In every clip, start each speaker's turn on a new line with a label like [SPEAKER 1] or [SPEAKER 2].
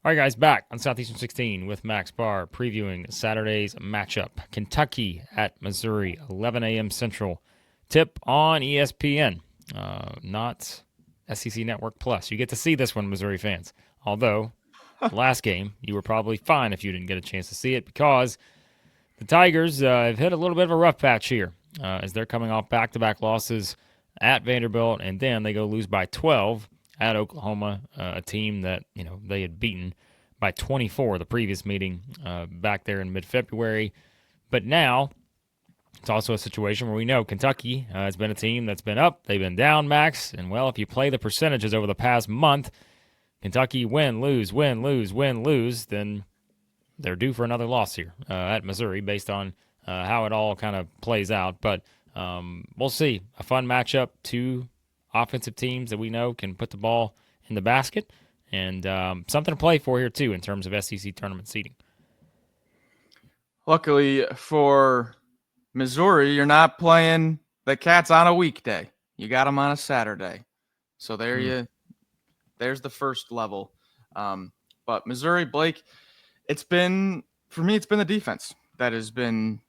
[SPEAKER 1] All right, guys, back on Southeastern 16 with Max Barr previewing Saturday's matchup. Kentucky at Missouri, 11 a.m. Central. Tip on ESPN, not SEC Network Plus. You get to see this one, Missouri fans. Although, last game, you were probably fine if you didn't get a chance to see it because the Tigers have hit a little bit of a rough patch here as they're coming off back-to-back losses at Vanderbilt, and then they go lose by 12 at Oklahoma, a team that they had beaten by 24 the previous meeting back there in mid-February. But now it's also a situation where we know Kentucky has been a team that's been up, they've been down, Max, and well, if you play the percentages over the past month, Kentucky win, lose, win, lose, win, lose, then they're due for another loss here at Missouri based on how it all kind of plays out. But we'll see. A fun matchup. Two offensive teams that we know can put the ball in the basket, and something to play for here too in terms of SEC tournament seeding.
[SPEAKER 2] Luckily for Missouri, you're not playing the Cats on a weekday. You got them on a Saturday. So there's the first level. But Missouri, Blake, for me, it's been the defense that has been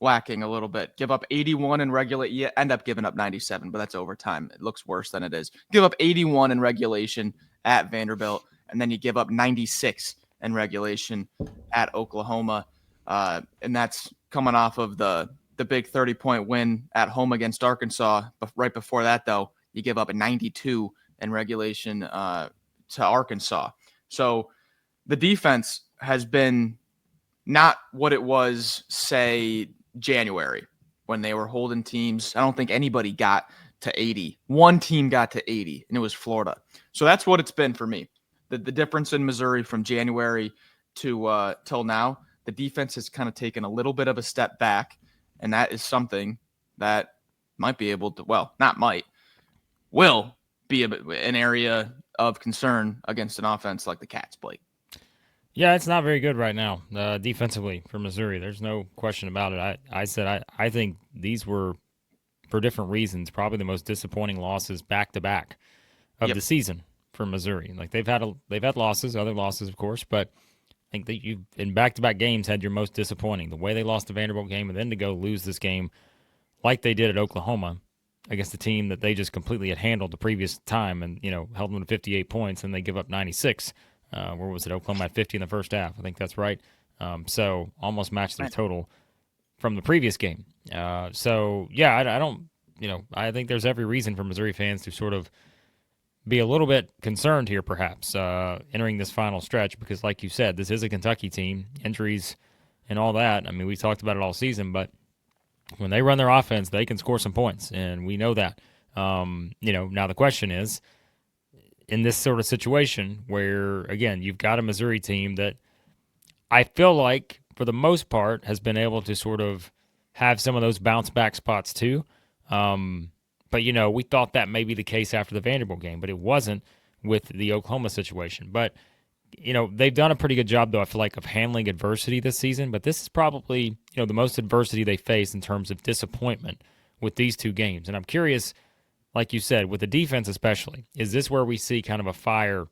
[SPEAKER 2] lacking a little bit. Give up 81 in regulation. You end up giving up 97, but that's overtime. It looks worse than it is. Give up 81 in regulation at Vanderbilt, and then you give up 96 in regulation at Oklahoma. And that's coming off of the big 30-point win at home against Arkansas. But right before that, though, you give up a 92 in regulation to Arkansas. So the defense has been not what it was, say, January when they were holding teams. I don't think anybody got to 80. One team got to 80, and it was Florida. So that's what it's been for me. The difference in Missouri from January to till now, the defense has kind of taken a little bit of a step back, and that is something that might be able to, well, not might, will be an area of concern against an offense like the Cats, Blake.
[SPEAKER 1] Yeah, it's not very good right now defensively for Missouri. There's no question about it. I think these were, for different reasons, probably the most disappointing losses back-to-back of the season for Missouri. Like they've had losses, other losses, of course, but I think that you've, in back-to-back games, had your most disappointing. The way they lost the Vanderbilt game and then to go lose this game like they did at Oklahoma against the team that they just completely had handled the previous time and, held them to 58 points, and they give up 96. Where was it? Oklahoma had 50 in the first half. I think that's right. So almost matched their total from the previous game. I don't, I think there's every reason for Missouri fans to sort of be a little bit concerned here, perhaps, entering this final stretch, because like you said, this is a Kentucky team, injuries and all that. I mean, we talked about it all season, but when they run their offense, they can score some points, and we know that. Now the question is, in this sort of situation where, again, you've got a Missouri team that I feel like, for the most part, has been able to sort of have some of those bounce-back spots too. But, we thought that may be the case after the Vanderbilt game, but it wasn't with the Oklahoma situation. But, they've done a pretty good job, though, I feel like, of handling adversity this season. But this is probably, the most adversity they face in terms of disappointment with these two games. And I'm curious, like you said, with the defense especially, is this where we see kind of a fire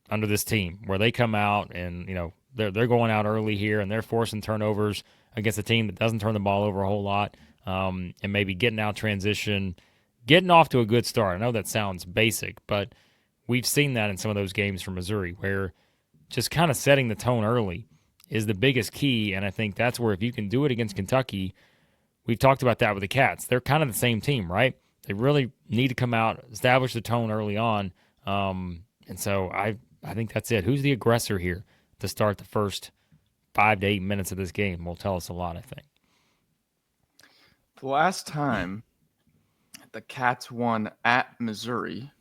[SPEAKER 1] under this team, where they come out and, they're going out early here and they're forcing turnovers against a team that doesn't turn the ball over a whole lot, and maybe getting out transition, getting off to a good start. I know that sounds basic, but we've seen that in some of those games from Missouri, where just kind of setting the tone early is the biggest key, and I think that's where, if you can do it against Kentucky, we've talked about that with the Cats. They're kind of the same team, right? They really need to come out, establish the tone early on. And so I think that's it. Who's the aggressor here to start the first 5 to 8 minutes of this game will tell us a lot, I think.
[SPEAKER 2] The last time the Cats won at Missouri,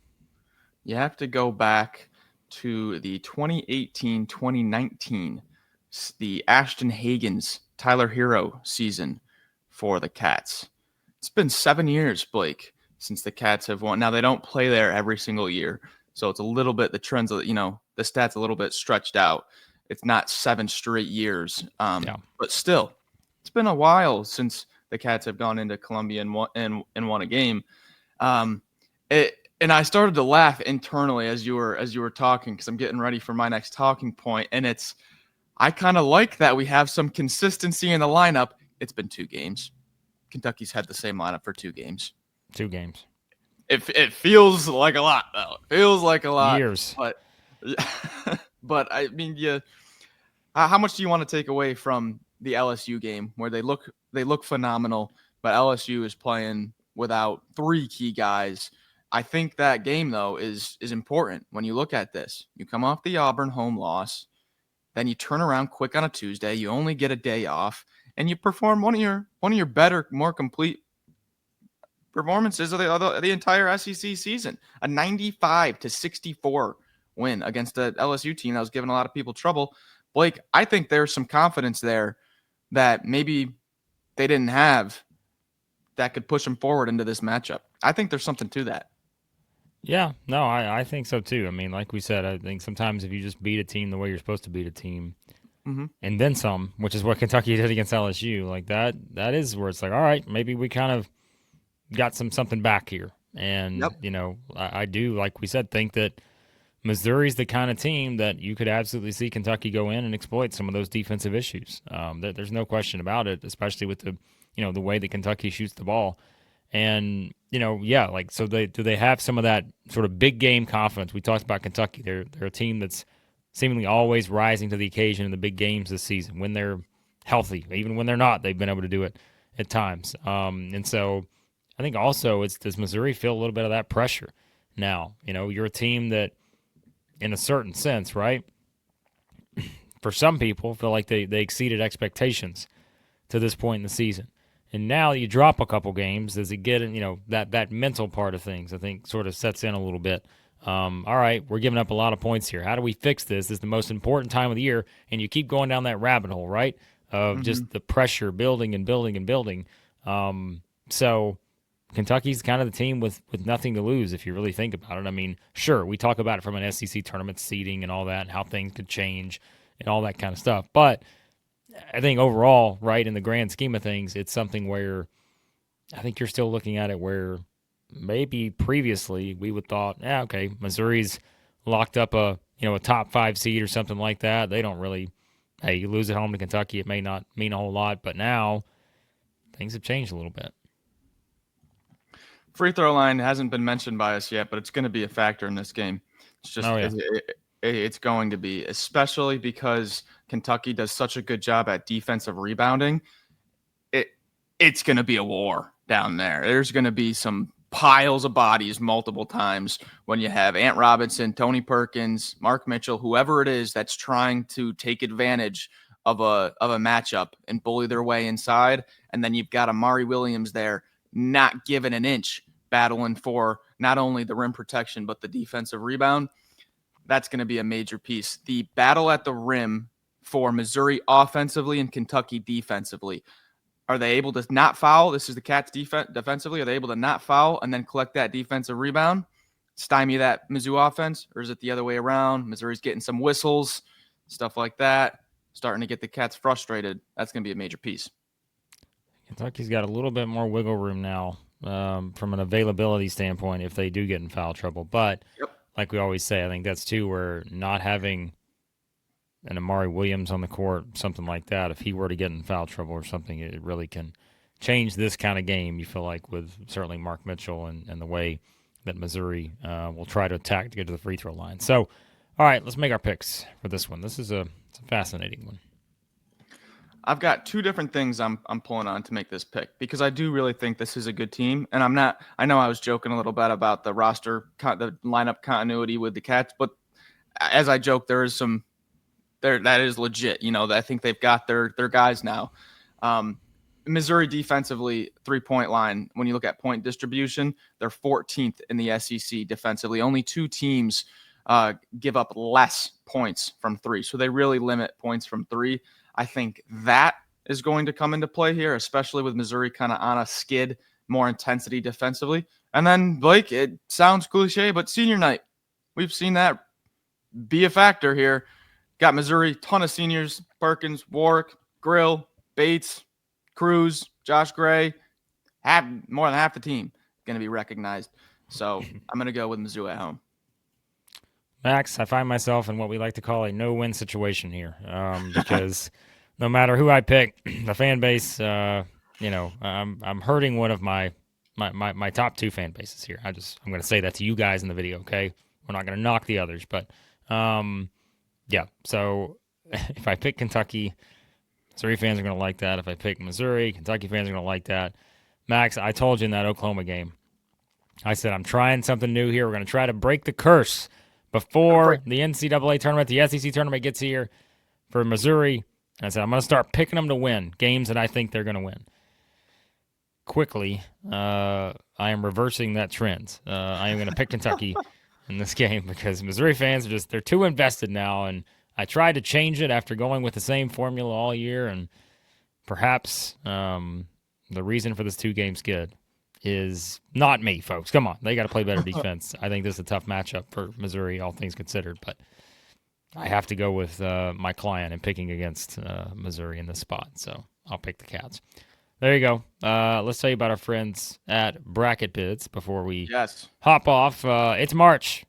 [SPEAKER 2] you have to go back to the 2018-2019, the Ashton Hagans, Tyler Hero season for the Cats. It's been 7 years, Blake, since the Cats have won. Now, they don't play there every single year, so it's a little bit, the trends, the stats a little bit stretched out. It's not 7 straight years, but still, it's been a while since the Cats have gone into Columbia and won a game. And I started to laugh internally as you were talking, because I'm getting ready for my next talking point, and I kind of like that we have some consistency in the lineup. It's been 2 games. Kentucky's had the same lineup for 2 games.
[SPEAKER 1] 2 games.
[SPEAKER 2] It feels like a lot, though. It feels like a lot.
[SPEAKER 1] Years.
[SPEAKER 2] But I mean, how much do you want to take away from the LSU game, where they look phenomenal, but LSU is playing without 3 key guys? I think that game, though, is important when you look at this. You come off the Auburn home loss, then you turn around quick on a Tuesday. You only get a day off, and you perform one of your better, more complete performances of the entire SEC season. A 95-64 win against the LSU team that was giving a lot of people trouble. Blake, I think there's some confidence there that maybe they didn't have that could push them forward into this matchup. I think there's something to that.
[SPEAKER 1] Yeah, no, I think so too. I mean, like we said, I think sometimes if you just beat a team the way you're supposed to beat a team, and then some, which is what Kentucky did against LSU, like that is where it's like, all right, maybe we kind of got something back here. And, I do, like we said, think that Missouri's the kind of team that you could absolutely see Kentucky go in and exploit some of those defensive issues. There's no question about it, especially with the way that Kentucky shoots the ball. And, so do they have some of that sort of big game confidence? We talked about Kentucky. They're a team that's seemingly always rising to the occasion in the big games this season when they're healthy. Even when they're not, they've been able to do it at times. And so I think also does Missouri feel a little bit of that pressure now? You're a team that, in a certain sense, right, for some people, feel like they exceeded expectations to this point in the season. And now you drop a couple games, does it get, that mental part of things, I think, sort of sets in a little bit. All right, we're giving up a lot of points here. How do we fix this? This is the most important time of the year, and you keep going down that rabbit hole, right, of just the pressure building and building and building. So Kentucky's kind of the team with nothing to lose, if you really think about it. I mean, sure, we talk about it from an SEC tournament seeding and all that, and how things could change and all that kind of stuff. But I think overall, right, in the grand scheme of things, it's something where I think you're still looking at it where maybe previously we would thought, okay, Missouri's locked up a top 5 seed or something like that. They don't really, hey, you lose at home to Kentucky, it may not mean a whole lot, but now things have changed a little bit.
[SPEAKER 2] Free throw line hasn't been mentioned by us yet, but it's going to be a factor in this game. It's just it's going to be, especially because Kentucky does such a good job at defensive rebounding. It's going to be a war down there. There's going to be some piles of bodies multiple times when you have Ant Robinson, Tony Perkins, Mark Mitchell, whoever it is that's trying to take advantage of a matchup and bully their way inside. And then you've got Amari Williams there, not giving an inch, battling for not only the rim protection, but the defensive rebound. That's going to be a major piece. The battle at the rim for Missouri offensively and Kentucky defensively. Are they able to not foul? This is the Cats defensively. Are they able to not foul and then collect that defensive rebound, stymie that Mizzou offense? Or is it the other way around? Missouri's getting some whistles, stuff like that, starting to get the Cats frustrated. That's going to be a major piece.
[SPEAKER 1] Kentucky's got a little bit more wiggle room now from an availability standpoint if they do get in foul trouble. But like we always say, I think that's too where not having an Amari Williams on the court, something like that, if he were to get in foul trouble or something, it really can change this kind of game, you feel like, with certainly Mark Mitchell and the way that Missouri will try to attack to get to the free throw line. So, all right, let's make our picks for this one. This is it's a fascinating one.
[SPEAKER 2] I've got 2 different things I'm pulling on to make this pick because I do really think this is a good team. And I know I was joking a little bit about the the lineup continuity with the Cats, but as I joke, that is legit. I think they've got their guys now. Missouri defensively, 3-point line, when you look at point distribution, they're 14th in the SEC defensively. Only 2 teams give up less points from 3. So they really limit points from 3. I think that is going to come into play here, especially with Missouri kind of on a skid, more intensity defensively. And then, Blake, it sounds cliche, but senior night. We've seen that be a factor here. Got Missouri, ton of seniors, Perkins, Warwick, Grill, Bates, Cruz, Josh Gray. More than half the team going to be recognized. So I'm going to go with Mizzou at home.
[SPEAKER 1] Max, I find myself in what we like to call a no-win situation here, because no matter who I pick, the fan base, I'm hurting one of my top two fan bases here. I'm going to say that to you guys in the video, okay? We're not going to knock the others, but yeah. So if I pick Kentucky, Missouri fans are going to like that. If I pick Missouri, Kentucky fans are going to like that. Max, I told you in that Oklahoma game, I said I'm trying something new here. We're going to try to break the curse before the NCAA tournament, the SEC tournament gets here for Missouri. And I said, I'm going to start picking them to win games that I think they're going to win. Quickly, I am reversing that trend. I am going to pick Kentucky in this game because Missouri fans they're too invested now. And I tried to change it after going with the same formula all year. And perhaps the reason for this 2-game skid is not me, folks. Come on. They got to play better defense. I think this is a tough matchup for Missouri, all things considered. But I have to go with my client and picking against Missouri in this spot. So I'll pick the Cats. There you go. Let's tell you about our friends at BRACKETBIDS before we hop off. It's March.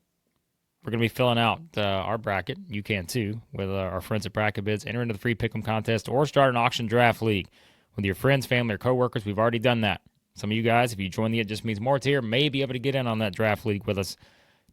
[SPEAKER 1] We're going to be filling out our bracket. You can too with our friends at BRACKETBIDS. Enter into the free pick'em contest or start an auction draft league with your friends, family, or coworkers. We've already done that. Some of you guys, if you join the It Just Means More tier, may be able to get in on that draft league with us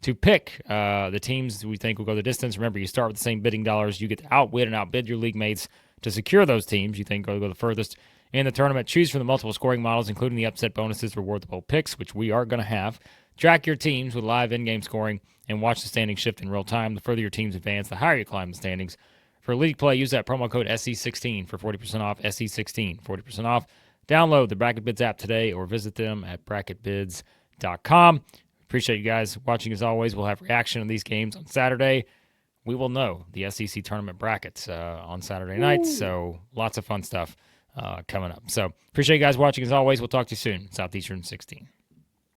[SPEAKER 1] to pick the teams we think will go the distance. Remember, you start with the same bidding dollars. You get to outwit and outbid your league mates to secure those teams you think will go the furthest in the tournament. Choose from the multiple scoring models, including the upset bonuses, reward the bold picks, which we are going to have. Track your teams with live in-game scoring and watch the standings shift in real time. The further your teams advance, the higher you climb the standings. For league play, use that promo code SC16 for 40% off. SC16, 40% off. Download the BRACKETBIDS app today or visit them at bracketbids.com. Appreciate you guys watching as always. We'll have reaction to these games on Saturday. We will know the SEC tournament brackets on Saturday night. So lots of fun stuff coming up. So appreciate you guys watching as always. We'll talk to you soon. Southeastern 16.